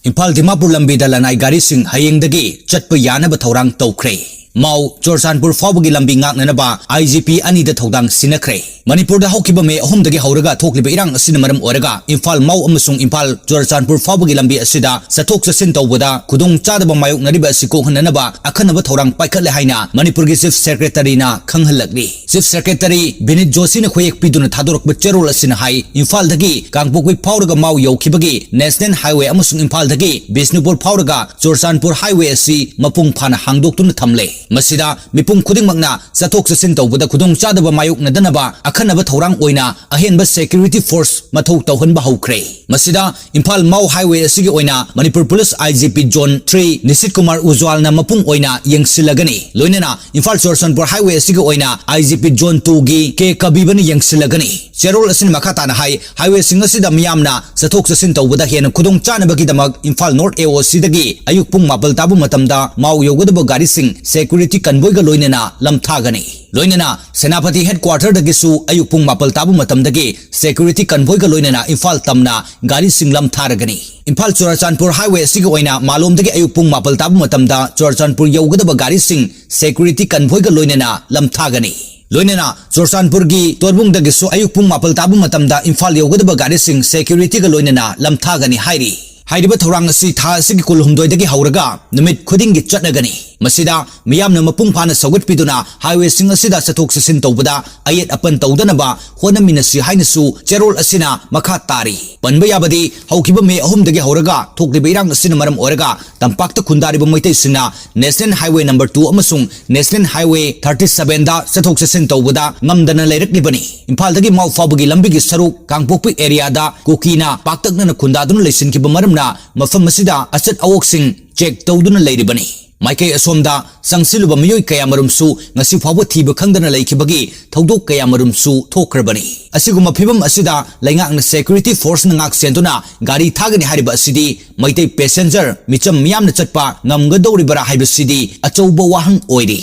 Imphal-Dimapur lambida lanai garising hayengdagi chatpa yanaba thourang toukhre. Mau Chorchanpur fawbagi lambi ngaknanaba IGP ani da thoudang sinakre. Manipur da haukiba me ahumdagi hauraga thokliba irang asina maram oraga Imphal mau amasung Imphal Chorchanpur fawbagi lambi asida sathok sasin tawbada khudong chadaba mayok nariba asiko hananaba akhanaba thourang paikhatle haina Manipur gi Chief Secretary na khanghalakli. Chief Secretary Binit Joshi na khoyek piduna thadorakba cherol asina hai Imphal dagi kangpokwi phawraga mau yokibagi National Highway amasung Imphal dagi Bisnupur phawraga Chorchanpur Highway asi mapung phana hangdoktuna thamle. Masida mipung khuding magna sathok sasin tawbada khudong chadaba mayok nadanaba akhanaba thourang oina ahenba security force mathau tawhanba haukhre. Masida Imphal Mau Highway asigi oina Manipur Police IGP Zone 3 Nisit Kumar Ujwal na mapung oina yengsilagani. Loinana Imphal Chorchanpur Highway asigi oina IGP Zone 2 gi ke kabibani yengsilagani. Cherol asin makata na highway singasida miyamna sathok sasin tawbada hen khudong chanabagi damak Imphal North AOC dagi ayuk pung mapal tabu matamda mau yogadaba garising security convoy ga loinana lamthagani. Loinana Senapati headquarter dagisu ayuk pung mapal tabu matamdagi security convoy ga loinana Imphal tamna garising lamtharagani. Imphal Chorchanpur Highway asigi oina malom dagi ayuk pung mapal tabu matamda Chorchanpur yogadaba garising security convoy ga loinana lamthagani. Loinana Chorchanpur gi torbung dagisu ayuk pung mapal tabu matamda Imphal yogadaba garising security ga loinana lamthagani hairi. Hairiba thourang asi tha asigi kulhumdoi dagi hauraga numit khuding gi chatnagani. Masida miyamna mapung phana sagat piduna highway sing asida sathok sasin tawbada ayet apan tawdanaba hona minasi hainasu cherol asina makha tari. Panba yabadi haukiba me ahum dagi hauraga thokliba irang asina maram oraga tampakta khundariba maitai sina National Highway number 2 amasung National Highway 37 da sathok sasin tawbada ngamdana leiraknibani. Imphal dagi mau fawbagi lambigi saruk kangpokpi area da kokina paktakna khundaduna leisinkiba maramna mafam asida asat awoksing check tawduna leiribani. Maikai asomda sangsiluba miyoi kaya marumsu ngasi fawba thiba khangdana leikibagi thaudok kaya marumsu thokrabani. Asiguma phibam asida laingakna security force na ngak sentuna gari thagani hariba asidi maitai passenger micham miyamna chatpa ngamgadoribara haibasidi achauba wahang oiri.